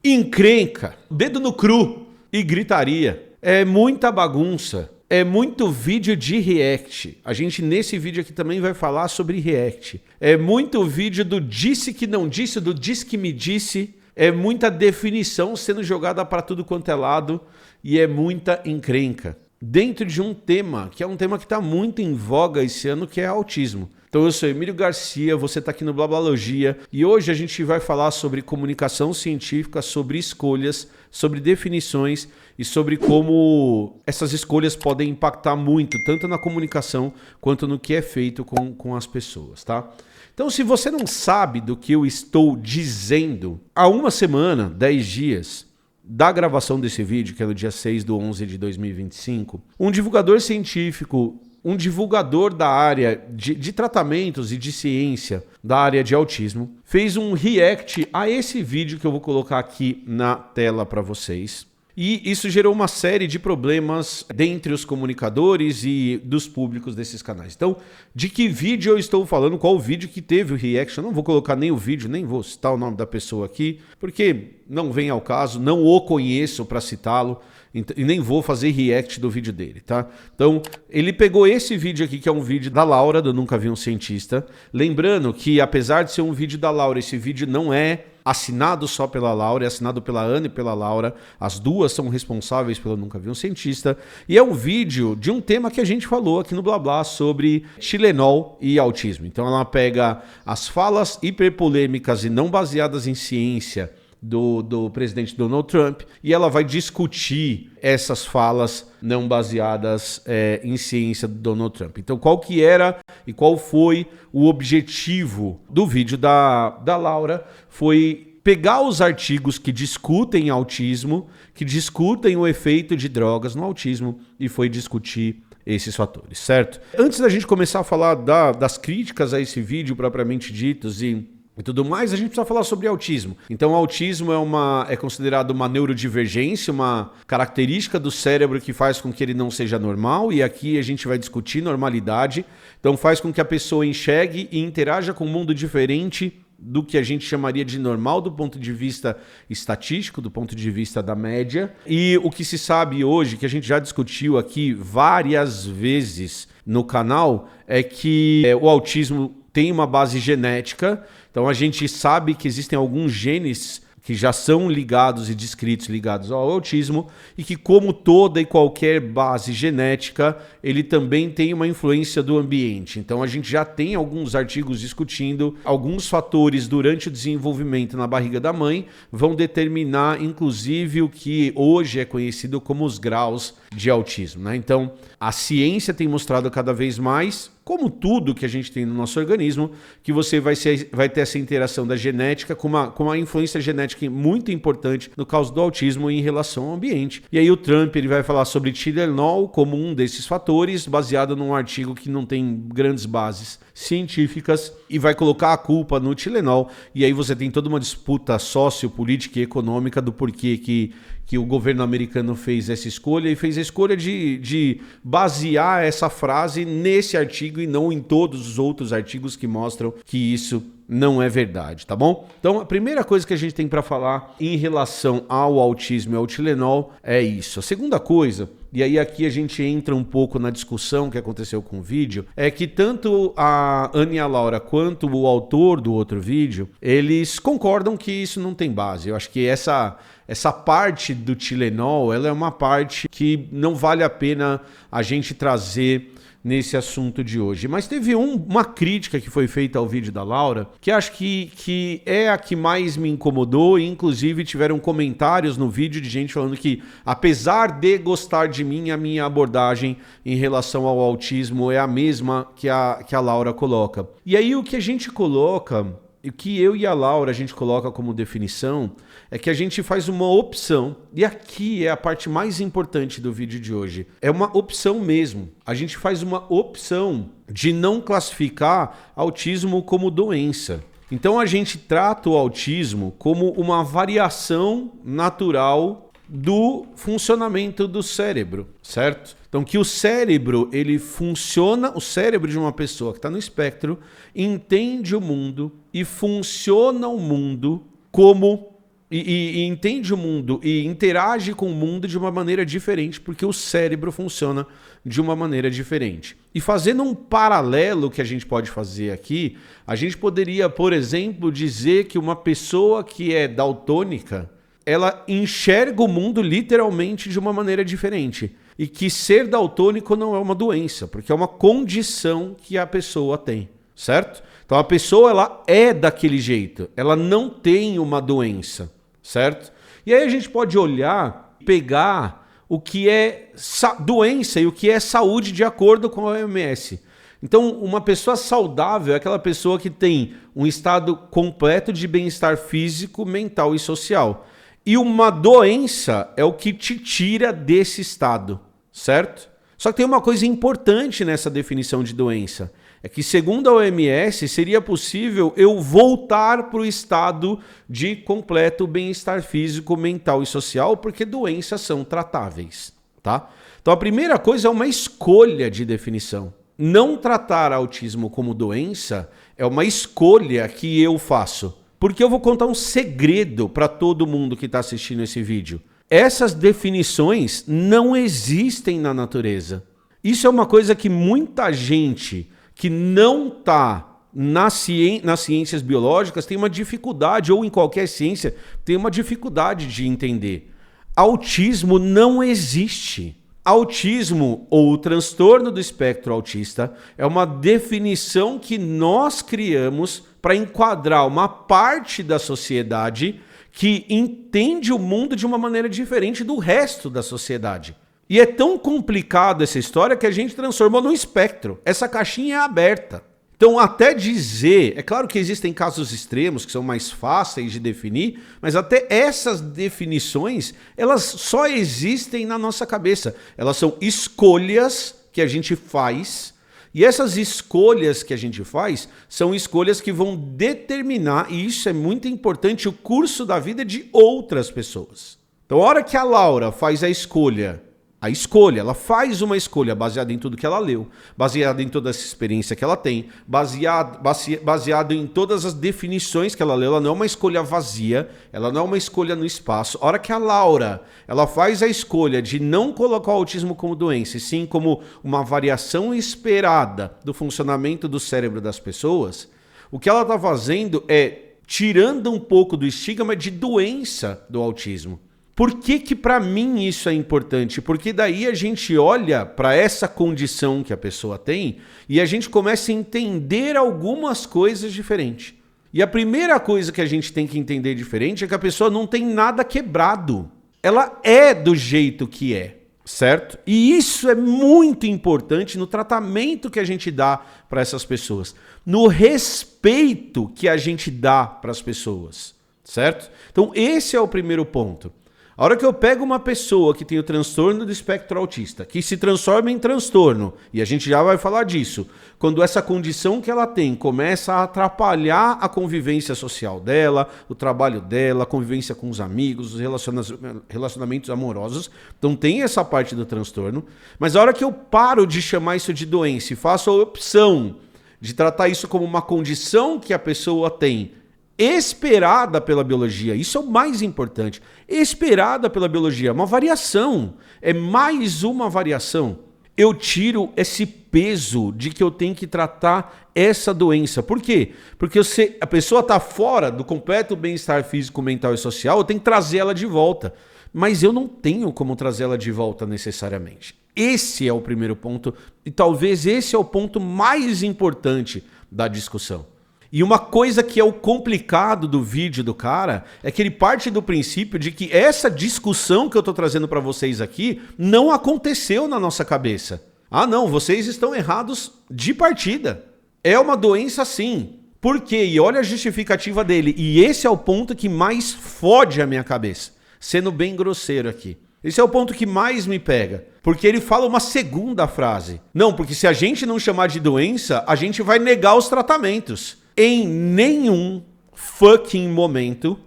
encrenca, dedo no cru e gritaria. É muita bagunça. É muito vídeo de react. A gente nesse vídeo aqui também vai falar sobre react. É muito vídeo do disse que não disse, do disse que me disse. É muita definição sendo jogada para tudo quanto é lado e é muita encrenca. Dentro de um tema, que é um tema que está muito em voga esse ano, que é autismo. Então eu sou Emílio Garcia, você está aqui no Blablalogia e hoje a gente vai falar sobre comunicação científica, sobre escolhas, sobre definições e sobre como essas escolhas podem impactar muito, tanto na comunicação quanto no que é feito com as pessoas, tá? Então se você não sabe do que eu estou dizendo, há uma semana, 10 dias, da gravação desse vídeo, que é no dia 6/11 de 2025, um divulgador científico, um divulgador da área de tratamentos e de ciência da área de autismo, fez um react a esse vídeo que eu vou colocar aqui na tela para vocês. E isso gerou uma série de problemas dentre os comunicadores e dos públicos desses canais. Então, de que vídeo eu estou falando? Qual o vídeo que teve o react? Eu não vou colocar nem o vídeo, nem vou citar o nome da pessoa aqui, porque não vem ao caso, não o conheço para citá-lo e nem vou fazer react do vídeo dele, tá? Então, ele pegou esse vídeo aqui, que é um vídeo da Laura, do Nunca Vi um Cientista. Lembrando que, apesar de ser um vídeo da Laura, esse vídeo não é assinado só pela Laura, é assinado pela Ana e pela Laura. As duas são responsáveis pelo Nunca Vi um Cientista. E é um vídeo de um tema que a gente falou aqui no Blá Blá sobre Tilenol e autismo. Então ela pega as falas hiperpolêmicas e não baseadas em ciência do presidente Donald Trump e ela vai discutir essas falas não baseadas em ciência do Donald Trump. Então qual que era e qual foi o objetivo do vídeo da Laura? Foi pegar os artigos que discutem autismo, que discutem o efeito de drogas no autismo e foi discutir esses fatores, certo? Antes da gente começar a falar das críticas a esse vídeo propriamente ditas e tudo mais, a gente precisa falar sobre autismo. Então, o autismo é considerado uma neurodivergência, uma característica do cérebro que faz com que ele não seja normal, e aqui a gente vai discutir normalidade. Então, faz com que a pessoa enxergue e interaja com um mundo diferente do que a gente chamaria de normal do ponto de vista estatístico, do ponto de vista da média. E o que se sabe hoje, que a gente já discutiu aqui várias vezes no canal, é que o autismo tem uma base genética. Então a gente sabe que existem alguns genes que já são ligados e descritos ligados ao autismo e que, como toda e qualquer base genética, ele também tem uma influência do ambiente. Então a gente já tem alguns artigos discutindo alguns fatores durante o desenvolvimento na barriga da mãe vão determinar, inclusive, o que hoje é conhecido como os graus de autismo, né? Então a ciência tem mostrado cada vez mais, como tudo que a gente tem no nosso organismo, que você vai ter essa interação da genética com uma influência genética muito importante no caso do autismo em relação ao ambiente. E aí o Trump ele vai falar sobre Tilenol como um desses fatores, baseado num artigo que não tem grandes bases científicas, e vai colocar a culpa no Tilenol. E aí você tem toda uma disputa sociopolítica e econômica do porquê que o governo americano fez essa escolha, e fez a escolha de basear essa frase nesse artigo e não em todos os outros artigos que mostram que isso não é verdade, tá bom? Então a primeira coisa que a gente tem para falar em relação ao autismo e ao Tilenol é isso. A segunda coisa, e aí aqui a gente entra um pouco na discussão que aconteceu com o vídeo, é que tanto a Ana e a Laura quanto o autor do outro vídeo, eles concordam que isso não tem base. Eu acho que essa parte do Tilenol, ela é uma parte que não vale a pena a gente trazer nesse assunto de hoje. Mas teve uma crítica que foi feita ao vídeo da Laura, que acho que é a que mais me incomodou, e inclusive tiveram comentários no vídeo de gente falando que, apesar de gostar de mim, a minha abordagem em relação ao autismo é a mesma que a Laura coloca. E aí o que a gente coloca, o que eu e a Laura a gente coloca como definição, é que a gente faz uma opção, e aqui é a parte mais importante do vídeo de hoje, é uma opção mesmo. A gente faz uma opção de não classificar autismo como doença. Então a gente trata o autismo como uma variação natural do funcionamento do cérebro, certo? Então que o cérebro, ele funciona, o cérebro de uma pessoa que está no espectro, entende o mundo e funciona o mundo como e entende o mundo e interage com o mundo de uma maneira diferente, porque o cérebro funciona de uma maneira diferente. E fazendo um paralelo que a gente pode fazer aqui, a gente poderia, por exemplo, dizer que uma pessoa que é daltônica, ela enxerga o mundo literalmente de uma maneira diferente. E que ser daltônico não é uma doença, porque é uma condição que a pessoa tem, certo? Então a pessoa ela é daquele jeito, ela não tem uma doença, certo? E aí a gente pode olhar, pegar o que é doença e o que é saúde de acordo com a OMS. Então uma pessoa saudável é aquela pessoa que tem um estado completo de bem-estar físico, mental e social. E uma doença é o que te tira desse estado, certo? Só que tem uma coisa importante nessa definição de doença. É que, segundo a OMS, seria possível eu voltar para o estado de completo bem-estar físico, mental e social, porque doenças são tratáveis, tá? Então, a primeira coisa é uma escolha de definição. Não tratar autismo como doença é uma escolha que eu faço. Porque eu vou contar um segredo para todo mundo que está assistindo esse vídeo. Essas definições não existem na natureza. Isso é uma coisa que muita gente que não está nas ciências biológicas tem uma dificuldade, ou em qualquer ciência, tem uma dificuldade de entender. Autismo não existe. Autismo, ou o transtorno do espectro autista, é uma definição que nós criamos para enquadrar uma parte da sociedade que entende o mundo de uma maneira diferente do resto da sociedade. E é tão complicado essa história que a gente transformou num espectro. Essa caixinha é aberta. Então, até dizer... É claro que existem casos extremos que são mais fáceis de definir, mas até essas definições, elas só existem na nossa cabeça. Elas são escolhas que a gente faz, e essas escolhas que a gente faz são escolhas que vão determinar, e isso é muito importante, o curso da vida de outras pessoas. Então, a hora que a Laura faz a escolha, ela faz uma escolha baseada em tudo que ela leu, baseada em toda essa experiência que ela tem, baseado em todas as definições que ela leu. Ela não é uma escolha vazia, ela não é uma escolha no espaço. A hora que a Laura ela faz a escolha de não colocar o autismo como doença, e sim como uma variação esperada do funcionamento do cérebro das pessoas, o que ela está fazendo é tirando um pouco do estigma de doença do autismo. Por que para mim isso é importante? Porque daí a gente olha para essa condição que a pessoa tem e a gente começa a entender algumas coisas diferentes. E a primeira coisa que a gente tem que entender diferente é que a pessoa não tem nada quebrado. Ela é do jeito que é, certo? E isso é muito importante no tratamento que a gente dá para essas pessoas, no respeito que a gente dá para as pessoas, certo? Então esse é o primeiro ponto. A hora que eu pego uma pessoa que tem o transtorno do espectro autista, que se transforma em transtorno, e a gente já vai falar disso, quando essa condição que ela tem começa a atrapalhar a convivência social dela, o trabalho dela, a convivência com os amigos, os relacionamentos amorosos, então tem essa parte do transtorno, mas a hora que eu paro de chamar isso de doença e faço a opção de tratar isso como uma condição que a pessoa tem, esperada pela biologia, isso é o mais importante, esperada pela biologia, uma variação, é mais uma variação. Eu tiro esse peso de que eu tenho que tratar essa doença. Por quê? Porque a pessoa está fora do completo bem-estar físico, mental e social, eu tenho que trazer ela de volta. Mas eu não tenho como trazer ela de volta necessariamente. Esse é o primeiro ponto e talvez esse é o ponto mais importante da discussão. E uma coisa que é o complicado do vídeo do cara é que ele parte do princípio de que essa discussão que eu estou trazendo para vocês aqui não aconteceu na nossa cabeça. Ah não, vocês estão errados de partida. É uma doença sim. Por quê? E olha a justificativa dele. E esse é o ponto que mais fode a minha cabeça. Sendo bem grosseiro aqui. Esse é o ponto que mais me pega. Porque ele fala uma segunda frase. Não, porque se a gente não chamar de doença, a gente vai negar os tratamentos. Em nenhum fucking momento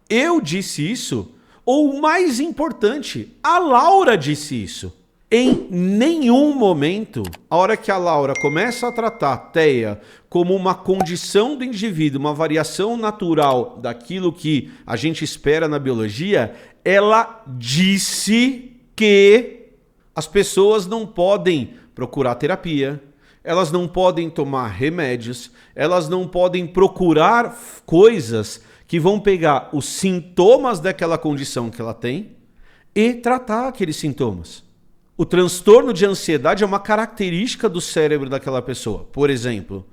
eu disse isso, ou o mais importante, a Laura disse isso. Em nenhum momento, a hora que a Laura começa a tratar a TEA como uma condição do indivíduo, uma variação natural daquilo que a gente espera na biologia, ela disse que as pessoas não podem procurar terapia, elas não podem tomar remédios, elas não podem procurar coisas que vão pegar os sintomas daquela condição que ela tem e tratar aqueles sintomas. O transtorno de ansiedade é uma característica do cérebro daquela pessoa, por exemplo.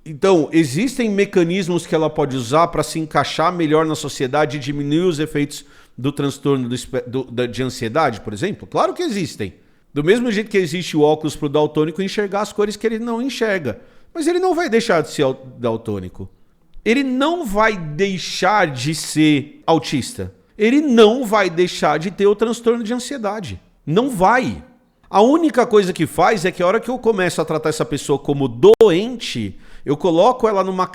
Então, existem mecanismos que ela pode usar para se encaixar melhor na sociedade e diminuir os efeitos do transtorno de ansiedade, por exemplo? Claro que existem. Do mesmo jeito que existe o óculos para o daltônico enxergar as cores que ele não enxerga. Mas ele não vai deixar de ser daltônico. Ele não vai deixar de ser autista. Ele não vai deixar de ter o transtorno de ansiedade. Não vai. A única coisa que faz é que a hora que eu começo a tratar essa pessoa como doente, eu coloco ela numa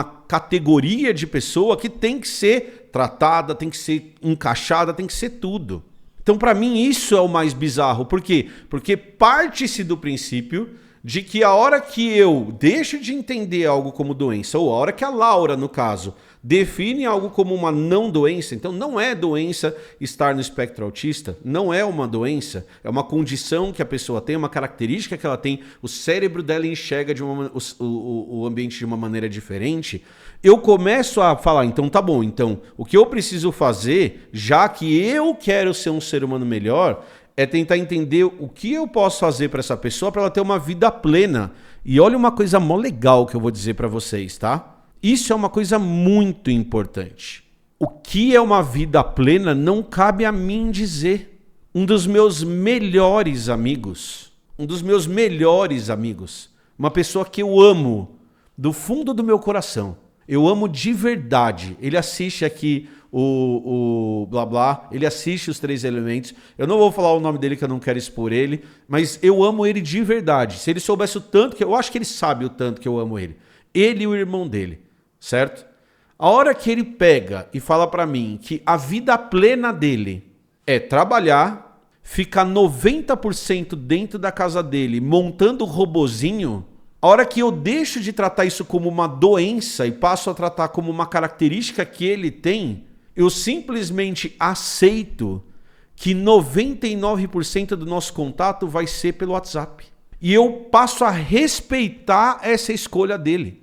categoria de pessoa que tem que ser tratada, tem que ser encaixada, tem que ser tudo. Então, para mim, isso é o mais bizarro. Por quê? Porque parte-se do princípio de que a hora que eu deixo de entender algo como doença, ou a hora que a Laura, no caso, define algo como uma não doença, então não é doença estar no espectro autista, não é uma doença, é uma condição que a pessoa tem, uma característica que ela tem, o cérebro dela enxerga o ambiente de uma maneira diferente. Eu começo a falar, então tá bom, então o que eu preciso fazer, já que eu quero ser um ser humano melhor, é tentar entender o que eu posso fazer para essa pessoa para ela ter uma vida plena. E olha uma coisa mó legal que eu vou dizer para vocês, tá? Isso é uma coisa muito importante. O que é uma vida plena não cabe a mim dizer. Um dos meus melhores amigos, uma pessoa que eu amo do fundo do meu coração, eu amo de verdade. Ele assiste aqui o Blá Blá, ele assiste os 3 Elementos. Eu não vou falar o nome dele que eu não quero expor ele, mas eu amo ele de verdade. Se ele soubesse o tanto que eu acho que ele sabe o tanto que eu amo ele. Ele e o irmão dele, certo? A hora que ele pega e fala pra mim que a vida plena dele é trabalhar, ficar 90% dentro da casa dele montando o robozinho, a hora que eu deixo de tratar isso como uma doença e passo a tratar como uma característica que ele tem, eu simplesmente aceito que 99% do nosso contato vai ser pelo WhatsApp. E eu passo a respeitar essa escolha dele.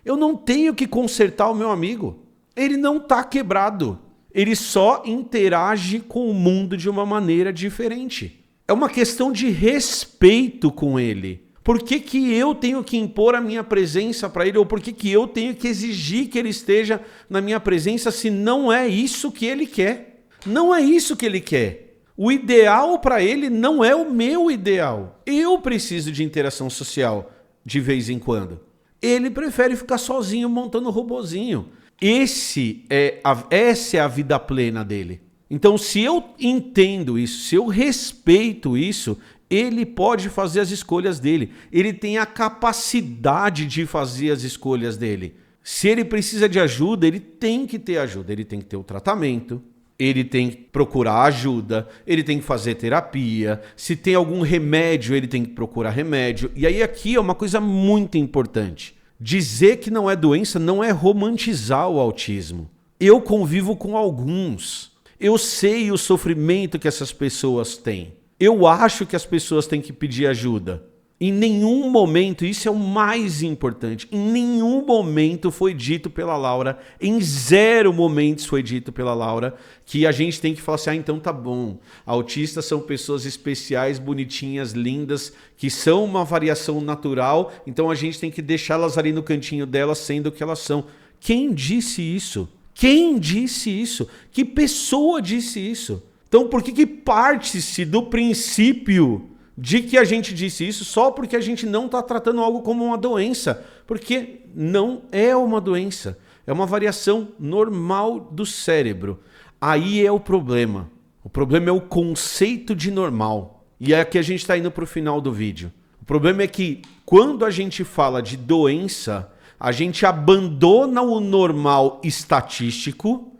Eu não tenho que consertar o meu amigo. Ele não está quebrado. Ele só interage com o mundo de uma maneira diferente. É uma questão de respeito com ele. Por que que eu tenho que impor a minha presença para ele? Ou por que que eu tenho que exigir que ele esteja na minha presença se não é isso que ele quer? Não é isso que ele quer. O ideal para ele não é o meu ideal. Eu preciso de interação social de vez em quando. Ele prefere ficar sozinho montando o robozinho. Essa é a vida plena dele. Então, se eu entendo isso, se eu respeito isso, ele pode fazer as escolhas dele. Ele tem a capacidade de fazer as escolhas dele. Se ele precisa de ajuda, ele tem que ter ajuda. Ele tem que ter o tratamento. Ele tem que procurar ajuda. Ele tem que fazer terapia. Se tem algum remédio, ele tem que procurar remédio. E aí aqui é uma coisa muito importante. Dizer que não é doença não é romantizar o autismo. Eu convivo com alguns. Eu sei o sofrimento que essas pessoas têm. Eu acho que as pessoas têm que pedir ajuda. Em nenhum momento, isso é o mais importante, em nenhum momento foi dito pela Laura, em 0 momentos foi dito pela Laura, que a gente tem que falar assim, então tá bom, autistas são pessoas especiais, bonitinhas, lindas, que são uma variação natural, então a gente tem que deixá-las ali no cantinho delas sendo o que elas são. Quem disse isso? Quem disse isso? Que pessoa disse isso? Então por que parte-se do princípio de que a gente disse isso só porque a gente não está tratando algo como uma doença? Porque não é uma doença. É uma variação normal do cérebro. Aí é o problema. O problema é o conceito de normal. E é aqui a gente está indo para o final do vídeo. O problema é que quando a gente fala de doença, a gente abandona o normal estatístico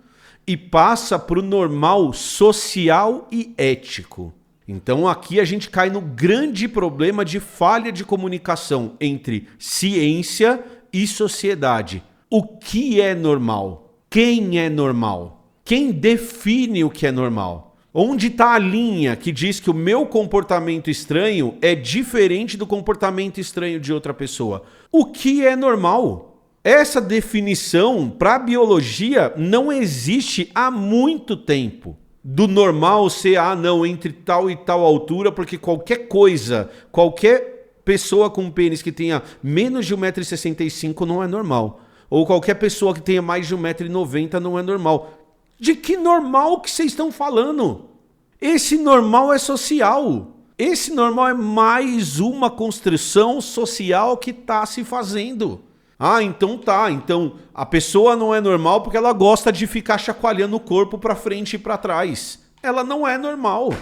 e passa para o normal social e ético. Então aqui a gente cai no grande problema de falha de comunicação entre ciência e sociedade. O que é normal? Quem é normal? Quem define o que é normal? Onde está a linha que diz que o meu comportamento estranho é diferente do comportamento estranho de outra pessoa? O que é normal? Essa definição para a biologia não existe há muito tempo. Do normal ser, não, entre tal e tal altura, porque qualquer coisa, qualquer pessoa com pênis que tenha menos de 1,65 m não é normal. Ou qualquer pessoa que tenha mais de 1,90 m não é normal. De que normal que vocês estão falando? Esse normal é social. Esse normal é mais uma construção social que está se fazendo. Então tá. Então a pessoa não é normal porque ela gosta de ficar chacoalhando o corpo para frente e para trás. Ela não é normal.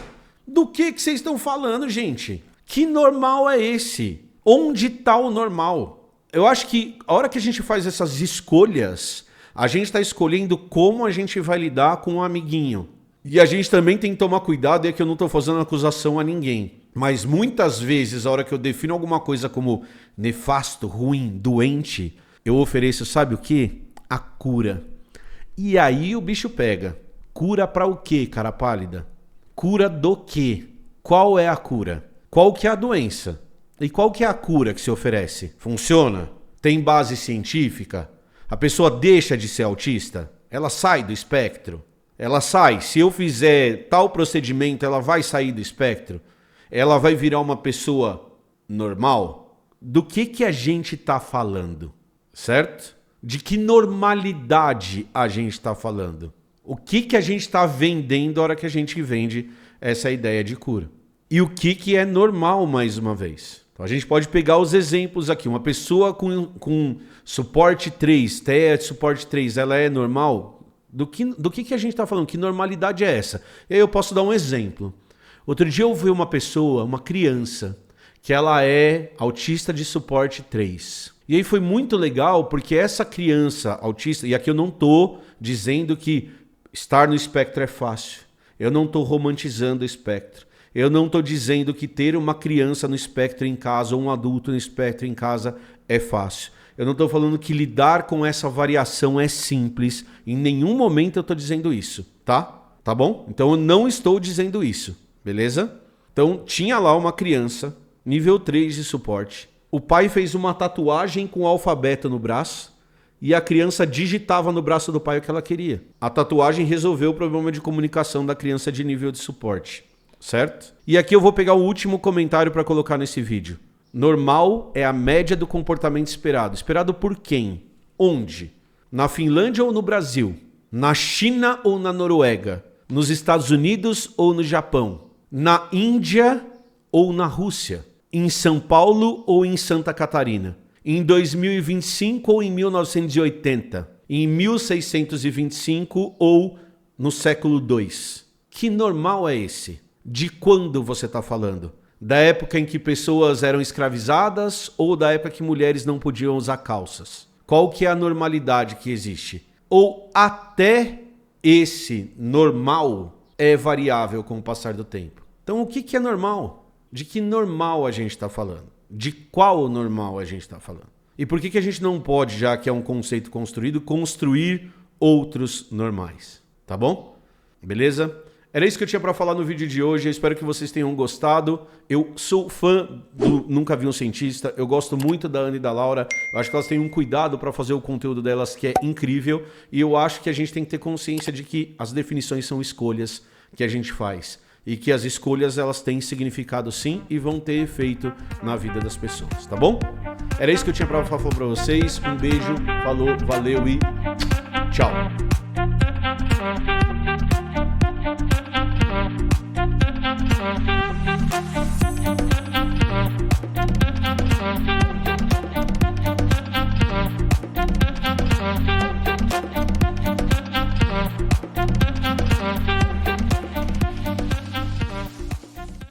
Do que vocês estão falando, gente? Que normal é esse? Onde está o normal? Eu acho que a hora que a gente faz essas escolhas, a gente está escolhendo como a gente vai lidar com um amiguinho. E a gente também tem que tomar cuidado, é que eu não estou fazendo acusação a ninguém. Mas muitas vezes, a hora que eu defino alguma coisa como nefasto, ruim, doente, eu ofereço, sabe o quê? A cura. E aí o bicho pega. Cura para o quê, cara pálida? Cura do quê? Qual é a cura? Qual que é a doença? E qual que é a cura que se oferece? Funciona? Tem base científica? A pessoa deixa de ser autista? Ela sai do espectro? Ela sai. Se eu fizer tal procedimento, ela vai sair do espectro? Ela vai virar uma pessoa normal? Do que a gente está falando? Certo? De que normalidade a gente está falando? O que a gente está vendendo a hora que a gente vende essa ideia de cura? E o que é normal, mais uma vez? Então, a gente pode pegar os exemplos aqui. Uma pessoa com suporte 3, TEA de suporte 3, ela é normal? Do que a gente está falando? Que normalidade é essa? E aí eu posso dar um exemplo. Outro dia eu vi uma pessoa, uma criança, que ela é autista de suporte 3. E aí foi muito legal porque essa criança autista, e aqui eu não estou dizendo que estar no espectro é fácil. Eu não estou romantizando o espectro. Eu não estou dizendo que ter uma criança no espectro em casa ou um adulto no espectro em casa é fácil. Eu não estou falando que lidar com essa variação é simples. Em nenhum momento eu estou dizendo isso, tá? Tá bom? Então eu não estou dizendo isso, beleza? Então tinha lá uma criança, nível 3 de suporte. O pai fez uma tatuagem com o alfabeto no braço e a criança digitava no braço do pai o que ela queria. A tatuagem resolveu o problema de comunicação da criança de nível de suporte, certo? E aqui eu vou pegar o último comentário para colocar nesse vídeo. Normal é a média do comportamento esperado. Esperado por quem? Onde? Na Finlândia ou no Brasil? Na China ou na Noruega? Nos Estados Unidos ou no Japão? Na Índia ou na Rússia? Em São Paulo ou em Santa Catarina? Em 2025 ou em 1980? Em 1625 ou no século II? Que normal é esse? De quando você está falando? Da época em que pessoas eram escravizadas ou da época que mulheres não podiam usar calças? Qual que é a normalidade que existe? Ou até esse normal é variável com o passar do tempo? Então o que é normal? De que normal a gente está falando? De qual normal a gente está falando? E por que a gente não pode, já que é um conceito construído, construir outros normais? Tá bom? Beleza? Era isso que eu tinha para falar no vídeo de hoje. Eu espero que vocês tenham gostado. Eu sou fã do Nunca Vi um Cientista. Eu gosto muito da Ana e da Laura. Eu acho que elas têm um cuidado para fazer o conteúdo delas que é incrível. E eu acho que a gente tem que ter consciência de que as definições são escolhas que a gente faz. E que as escolhas elas têm significado sim e vão ter efeito na vida das pessoas. Tá bom? Era isso que eu tinha para falar para vocês. Um beijo, falou, valeu e tchau.